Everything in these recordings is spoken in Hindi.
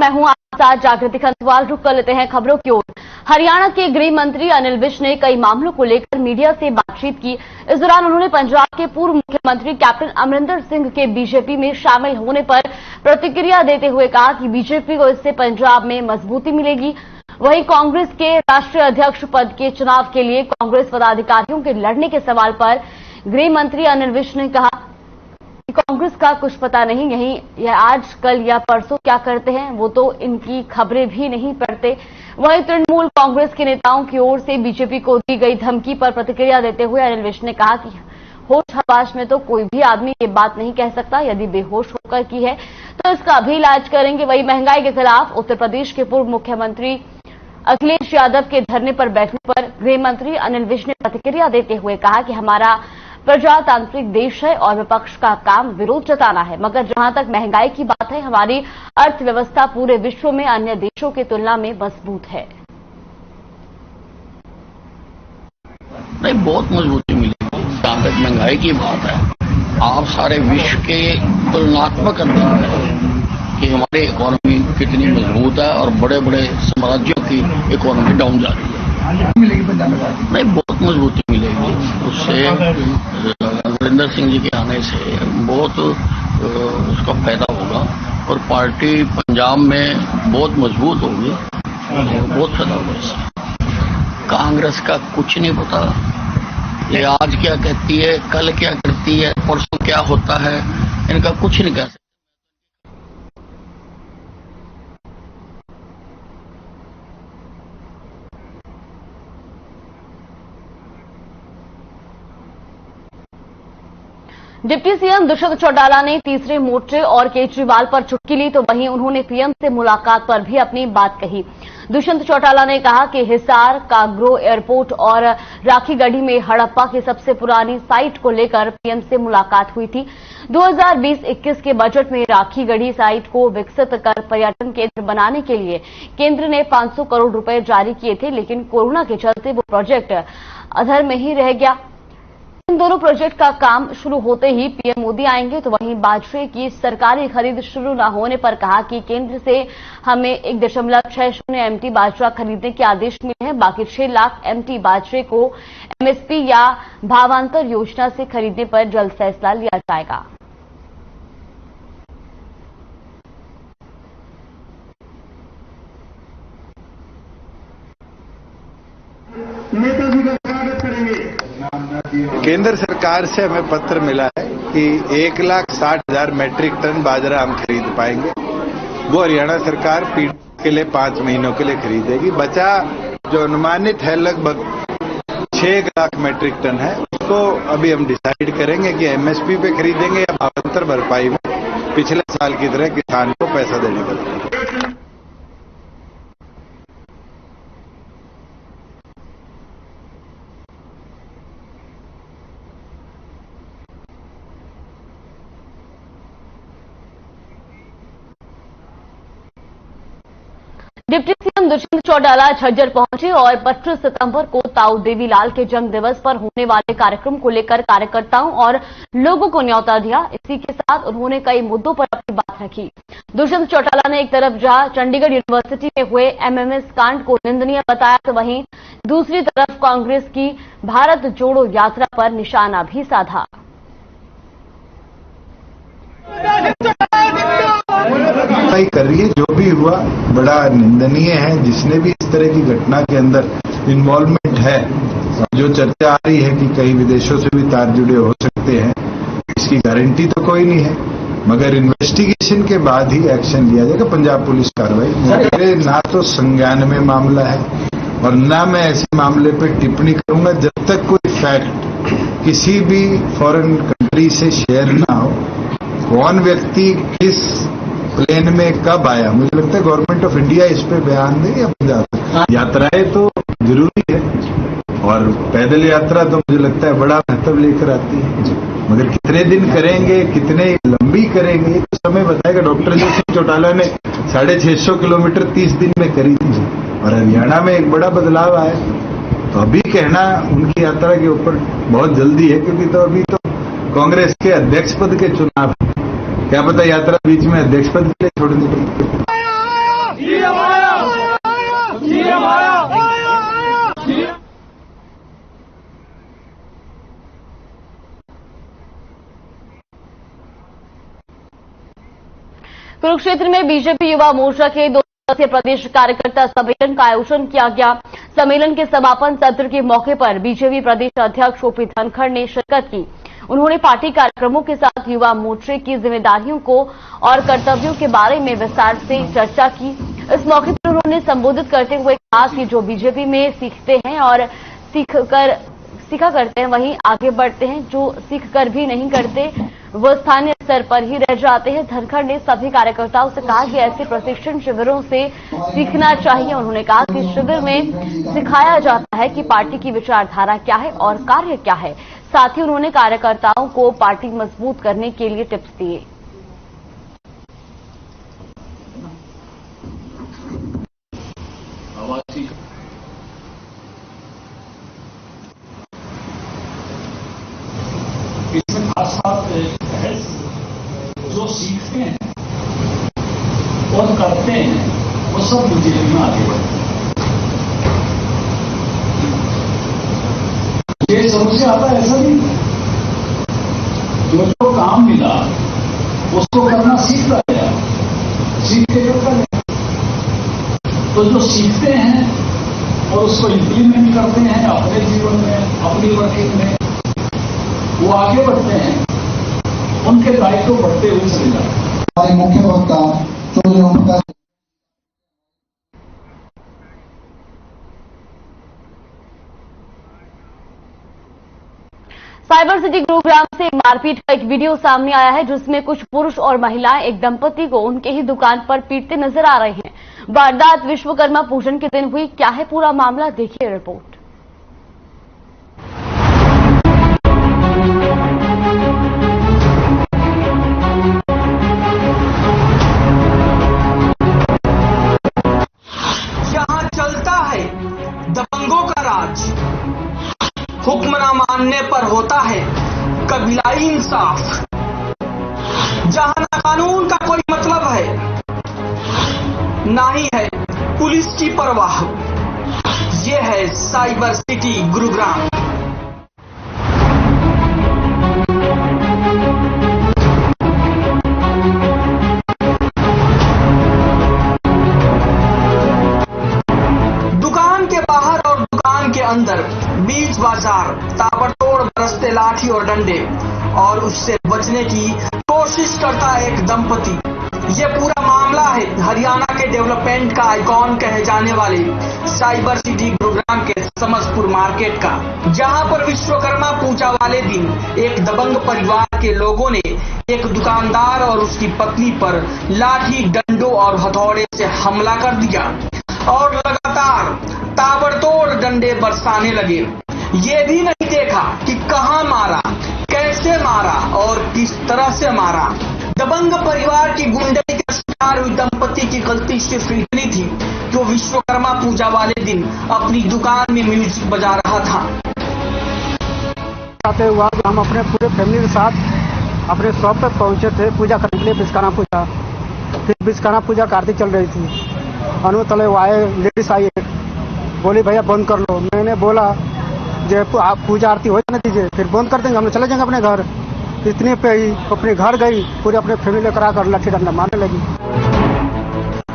मैं हूं आपके साथ जागृति खंसवाल। रुक कर लेते हैं खबरों की ओर। हरियाणा के गृह मंत्री अनिल विज ने कई मामलों को लेकर मीडिया से बातचीत की। इस दौरान उन्होंने पंजाब के पूर्व मुख्यमंत्री कैप्टन अमरिंदर सिंह के बीजेपी में शामिल होने पर प्रतिक्रिया देते हुए कहा कि बीजेपी को इससे पंजाब में मजबूती मिलेगी। वहीं कांग्रेस के राष्ट्रीय अध्यक्ष पद के चुनाव के लिए कांग्रेस पदाधिकारियों के लड़ने के सवाल पर गृह मंत्री अनिल विज ने कहा कि कांग्रेस का कुछ पता नहीं, यही यह आज कल या परसों क्या करते हैं वो तो इनकी खबरें भी नहीं पढ़ते। वहीं तृणमूल कांग्रेस के नेताओं की ओर से बीजेपी को दी गई धमकी पर प्रतिक्रिया देते हुए अनिल विज ने कहा कि होश हवास में तो कोई भी आदमी ये बात नहीं कह सकता, यदि बेहोश होकर की है तो इसका भी इलाज करेंगे। वहीं महंगाई के खिलाफ उत्तर प्रदेश के पूर्व मुख्यमंत्री अखिलेश यादव के धरने पर बैठने पर गृह मंत्री अनिल विज ने प्रतिक्रिया देते हुए कहा कि हमारा प्रजातांत्रिक देश है और विपक्ष का काम विरोध जताना है, मगर जहां तक महंगाई की बात है, हमारी अर्थव्यवस्था पूरे विश्व में अन्य देशों की तुलना में मजबूत है। नहीं, बहुत मजबूती मिलेगी। जहां तक महंगाई की बात है, आप सारे विश्व के तुलनात्मक अंतर है कि हमारी इकोनॉमी कितनी मजबूत है और बड़े बड़े साम्राज्यों की इकोनॉमी डाउन जा रही है। नहीं, बहुत मजबूती मिलेगी। उससे अमरिंदर सिंह जी के आने से बहुत उसका फायदा होगा और पार्टी पंजाब में बहुत मजबूत होगी, बहुत फायदा होगा इससे। कांग्रेस का कुछ नहीं पता, ये आज क्या कहती है, कल क्या करती है, परसों क्या होता है, इनका कुछ नहीं कह सकते। डिप्टी सीएम दुष्यंत चौटाला ने तीसरे मोर्चे और केजरीवाल पर चुटकी ली, तो वहीं उन्होंने पीएम से मुलाकात पर भी अपनी बात कही। दुष्यंत चौटाला ने कहा कि हिसार, कागरो एयरपोर्ट और राखीगढ़ी में हड़प्पा की सबसे पुरानी साइट को लेकर पीएम से मुलाकात हुई थी। 2020-21 के बजट में राखीगढ़ी साइट को विकसित कर पर्यटन केंद्र बनाने के लिए केंद्र ने 500 करोड़ रुपए जारी किए थे, लेकिन कोरोना के चलते वो प्रोजेक्ट अधर में ही रह गया। इन दोनों प्रोजेक्ट का काम शुरू होते ही पीएम मोदी आएंगे। तो वहीं बाजरे की सरकारी खरीद शुरू न होने पर कहा कि केंद्र से हमें 1.60 MT बाजरा खरीदने के आदेश मिले हैं, बाकी 6 लाख MT बाजरे को MSP या भावांतर योजना से खरीदने पर जल्द फैसला लिया जाएगा। केंद्र सरकार से हमें पत्र मिला है कि 1,60,000 मैट्रिक टन बाजरा हम खरीद पाएंगे। वो हरियाणा सरकार पीढ़ी के लिए 5 महीनों के लिए खरीदेगी। बचा जो अनुमानित है लगभग 6 लाख मैट्रिक टन है, उसको अभी हम डिसाइड करेंगे कि MSP पे खरीदेंगे या भावांतर भरपाई में पिछले साल की तरह किसान को पैसा देने का। डिप्टी सीएम दुष्यंत चौटाला झज्जर पहुंचे और 25 सितंबर को ताऊ देवीलाल के जन्म दिवस पर होने वाले कार्यक्रम को लेकर कार्यकर्ताओं और लोगों को न्यौता दिया। इसी के साथ उन्होंने कई मुद्दों पर अपनी बात रखी। दुष्यंत चौटाला ने एक तरफ जहां चंडीगढ़ यूनिवर्सिटी में हुए MMS कांड को निंदनीय बताया, तो वहीं दूसरी तरफ कांग्रेस की भारत जोड़ो यात्रा पर निशाना भी साधा। कर रही है, जो भी हुआ बड़ा निंदनीय है। जिसने भी इस तरह की घटना के अंदर इन्वॉल्वमेंट है, जो चर्चा आ रही है कि कई विदेशों से भी तार जुड़े हो सकते हैं, इसकी गारंटी तो कोई नहीं है, मगर इन्वेस्टिगेशन के बाद ही एक्शन लिया जाएगा। पंजाब पुलिस कार्रवाई मेरे ना तो संज्ञान में मामला है और ना मैं ऐसे मामले पर टिप्पणी करूंगा जब तक कोई फैक्ट किसी भी फॉरेन कंट्री से शेयर ना हो। कौन व्यक्ति किस प्लेन में कब आया, मुझे लगता है गवर्नमेंट ऑफ इंडिया इस पे बयान दे या पंजाब। यात्राएं तो जरूरी है और पैदल यात्रा तो मुझे लगता है बड़ा महत्व लेकर आती है, मगर कितने दिन करेंगे, कितने लंबी करेंगे, ये तो समय बताएगा। डॉक्टर दुष्यंत चौटाला ने 650 किलोमीटर 30 दिन में करी थी और हरियाणा में एक बड़ा बदलाव आया। तो अभी कहना उनकी यात्रा के ऊपर बहुत जल्दी है, क्योंकि तो अभी तो कांग्रेस के अध्यक्ष पद के चुनाव है। क्या पता यात्रा बीच में अध्यक्ष पद के लिए छोड़नी पड़े। कुरुक्षेत्र में बीजेपी युवा मोर्चा के 2 दिवसीय प्रदेश कार्यकर्ता सम्मेलन का आयोजन किया गया। सम्मेलन के समापन सत्र के मौके पर बीजेपी प्रदेश अध्यक्ष ओपी धनखड़ ने शिरकत की। उन्होंने पार्टी कार्यक्रमों के साथ युवा मोर्चे की जिम्मेदारियों को और कर्तव्यों के बारे में विस्तार से चर्चा की। इस मौके पर उन्होंने संबोधित करते हुए कहा कि जो बीजेपी में सीखते हैं और सीखा करते हैं वहीं आगे बढ़ते हैं, जो सीख कर भी नहीं करते वो स्थानीय स्तर पर ही रह जाते हैं। धनखड़ ने सभी कार्यकर्ताओं से कहा कि ऐसे प्रशिक्षण शिविरों से सीखना चाहिए। उन्होंने कहा कि शिविर में सिखाया जाता है कि पार्टी की विचारधारा क्या है और कार्य क्या है। साथ ही उन्होंने कार्यकर्ताओं को पार्टी मजबूत करने के लिए टिप्स दिए। इसमें खास बात है जो सीखते हैं और करते हैं वो सब बीजेपी में आगे बढ़ते हैं। ये शुरू से आता है ऐसा नहीं, जो काम मिला उसको करना सीखता गया, सीख के करता गया। तो जो सीखते हैं और उसको इम्प्लीमेंट करते हैं अपने जीवन में, अपनी वर्किंग में, वो आगे बढ़ते हैं, उनके दायित्व बढ़ते हुए चले जाते हैं। हमारे मुख्य वक्ता चौधरी ओम प्रकाश साइबर सिटी गुरुग्राम से एक मारपीट का एक वीडियो सामने आया है जिसमें कुछ पुरुष और महिलाएं एक दंपति को उनके ही दुकान पर पीटते नजर आ रहे हैं। वारदात विश्वकर्मा पूजन के दिन हुई। क्या है पूरा मामला, देखिए रिपोर्ट। यहाँ चलता है दबंगों का राज, हुक्म ना मानने पर होता है कबीलाई इंसाफ। जहां ना कानून का कोई मतलब है ना ही है पुलिस की परवाह। ये है साइबर सिटी गुरुग्राम। दुकान के बाहर और दुकान के अंदर बीच बाजार ताबड़तोड़ बरसते लाठी और डंडे और उससे बचने की कोशिश करता एक दंपति। ये पूरा मामला है हरियाणा के डेवलपमेंट का आइकॉन कहे जाने वाले साइबर सिटी गुरुग्राम के समसपुर मार्केट का, जहां पर विश्वकर्मा पूजा वाले दिन एक दबंग परिवार के लोगों ने एक दुकानदार और उसकी पत्नी पर लाठी, डंडों और हथौड़े से हमला कर दिया और लगातार ताबड़तोड़ डंडे बरसाने लगे। ये भी नहीं देखा कि कहां मारा, कैसे मारा और किस तरह से मारा। दबंग परिवार की गुंडई के शिकार हुई दंपति की गलती सिर्फ इतनी थी कि वो विश्वकर्मा पूजा वाले दिन अपनी दुकान में म्यूजिक बजा रहा था। आते हुआ हम अपने पूरे फैमिली के साथ अपने शॉप पर पहुंचे थे पूजा करने के लिए, विश्वकर्मा पूजा। फिर विश्वकर्मा पूजा कार्तिक चल रही थी। अनु तले आए, लेडीज आई, बोली भैया बंद कर लो। मैंने बोला जो आप पूजा आरती हो जाने दीजिए, फिर बंद कर देंगे, हम चले जाएंगे अपने घर। इतने पे ही अपने घर गई, पूरे अपने फैमिली लेकर आकर लाठी डंडा मारने लगी।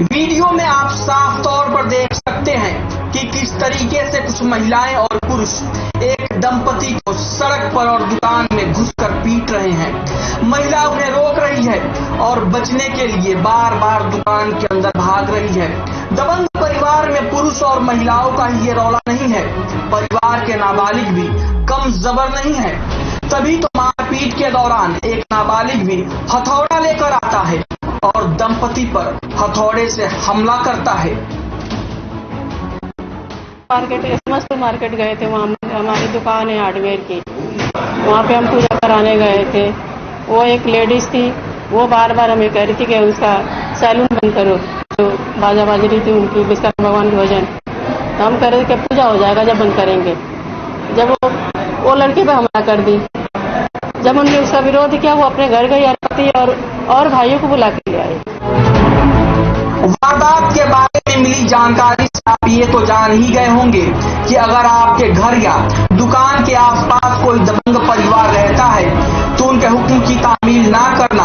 वीडियो में आप साफ तौर पर देख सकते हैं कि किस तरीके से कुछ महिलाएं और पुरुष एक दंपति को सड़क पर और दुकान में घुसकर पीट रहे हैं। महिला उन्हें रोक रही है और बचने के लिए बार बार दुकान के अंदर भाग रही है। दबंग परिवार में पुरुष और महिलाओं का ही ये रौला नहीं है, परिवार के नाबालिग भी कम जबर नहीं है। तभी तो मारपीट के दौरान एक नाबालिग भी हथौड़ा लेकर आता है और दंपति पर हथौड़े से हमला करता है। समस्त मार्केट गए थे, वहाँ हमारी दुकान है हार्डवेयर की, वहाँ पे हम पूजा कराने गए थे। वो एक लेडीज थी, वो बार बार हमें कह रही थी कि उसका सैलून बंद करो, तो बाजा बाज रही थी उनकी विश्वकर्मा भगवान की भजन। तो हम कह रहे थे कि पूजा हो जाएगा जब बंद करेंगे। जब वो लड़की पे हमला कर दी, जब उन्होंने उसका विरोध किया, वो अपने घर गई और पति और भाइयों को बुला के ले आए। वारदात के बारे में मिली जानकारी से आप ये तो जान ही गए होंगे कि अगर आपके घर या दुकान के आसपास कोई दबंग परिवार रहता है तो उनके हुक्म की तामील ना करना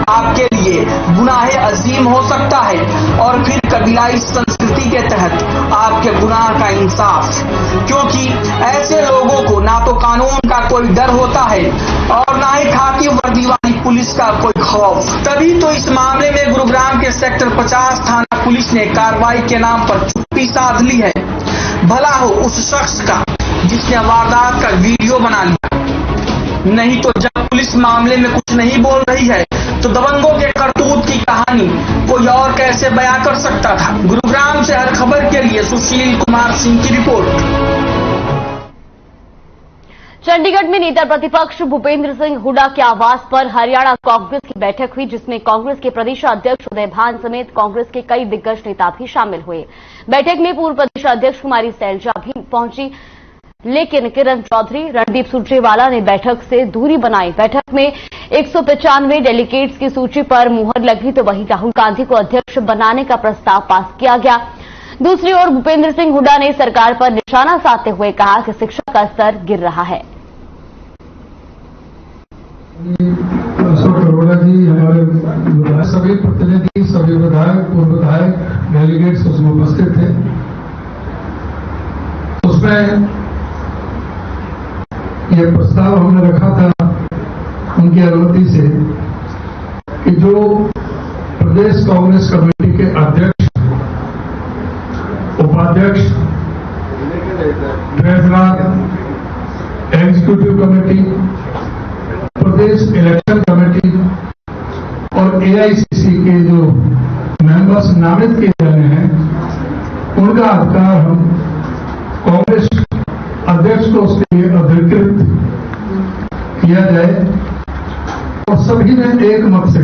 आपके लिए गुनाहे अजीम हो सकता है और फिर कबीलाई संस्कृति के तहत आपके गुनाह का इंसाफ, क्योंकि ऐसे लोगों को ना तो कानून का कोई डर होता है और ना ही खाकी वर्दी वाली पुलिस का कोई खौफ। तभी तो इस मामले में गुरुग्राम के सेक्टर 50 थाना पुलिस ने कार्रवाई के नाम पर चुप्पी साध ली है। भला हो उस शख्स का जिसने वारदात का वीडियो बना लिया, नहीं तो जब पुलिस मामले में कुछ नहीं बोल रही है तो दबंगों के करतूत की कहानी कोई और कैसे बयां कर सकता था। गुरुग्राम से हर खबर के लिए सुशील कुमार सिंह की रिपोर्ट। चंडीगढ़ में नेता प्रतिपक्ष भूपेंद्र सिंह हुड्डा के आवास पर हरियाणा कांग्रेस की बैठक हुई, जिसमें कांग्रेस के प्रदेश अध्यक्ष उदय भान समेत कांग्रेस के कई दिग्गज नेता भी शामिल हुए। बैठक में पूर्व प्रदेश अध्यक्ष कुमारी सैलजा भी पहुंची, लेकिन किरण चौधरी, रणदीप सुरजेवाला ने बैठक से दूरी बनाई। बैठक में 195 डेलीगेट्स की सूची पर मुहर लगी तो वहीं राहुल गांधी को अध्यक्ष बनाने का प्रस्ताव पास किया गया। दूसरी ओर भूपेंद्र सिंह हुड्डा ने सरकार पर निशाना साधते हुए कहा कि शिक्षा का स्तर गिर रहा है। अशोक अरोड़ा जी, हमारे सभी प्रतिनिधि, सभी विधायक, पूर्व विधायक, डेलीगेट्स उसमें उपस्थित थे। उसमें यह प्रस्ताव हमने रखा था उनकी अनुमति से कि जो प्रदेश कांग्रेस कमेटी के अध्यक्ष, उपाध्यक्ष, ट्रेजरर, एग्जीक्यूटिव कमेटी, प्रदेश इलेक्शन कमेटी और एआईसीसी के जो मेंबर्स नामित किए जाने हैं, उनका अधिकार हम कांग्रेस अध्यक्ष को उसके लिए अधिकृत किया जाए। और सभी ने एक मत से,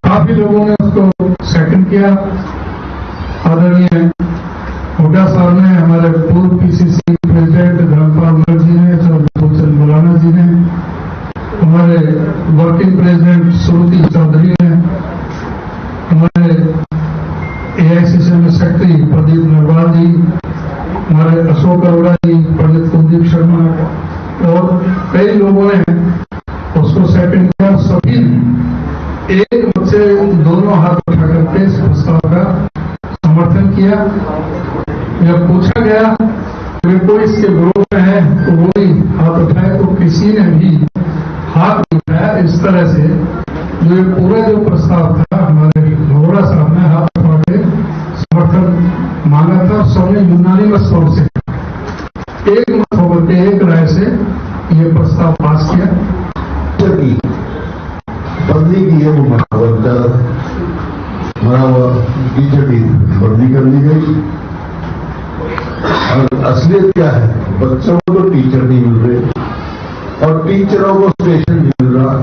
काफी लोगों ने उसको सेकंड किया। आदरणीय हुड्डा साहब ने, हमारे पूर्व पीसीसी प्रेसिडेंट धर्मपाल मुखर्जी ने, चौधरी मौलाना जी ने, हमारे वर्किंग प्रेसिडेंट सुरुति चौधरी ने, हमारे एआईसीसी में सेक्रेटरी प्रदीप नरवाल जी, हमारे अशोक अरोड़ा जी, पंडित कुलदीप शर्मा और कई लोगों ने उसको सेकंड किया। सभी ने एक मत से दोनों हाथ उठा करके इस प्रस्ताव का समर्थन किया। जब पूछा गया कि कोई इसके विरोध में है तो वही हाथ उठाए, तो किसी ने भी हाथ उठाया। इस तरह से जो ये पूरा जो प्रस्ताव था, हमारे अरोड़ा साहब ने हाथ उठा के समर्थन मांगा था और सबने यूनानिमस तौर से एक मत होकर के एक राय से ये प्रस्ताव पास किया। बंदी की है वो मरा हुआ टीचर की बंदी कर दी गई। और असलियत क्या है, बच्चों को तो टीचर नहीं मिल रहे और टीचरों को स्टेशन मिल रहा।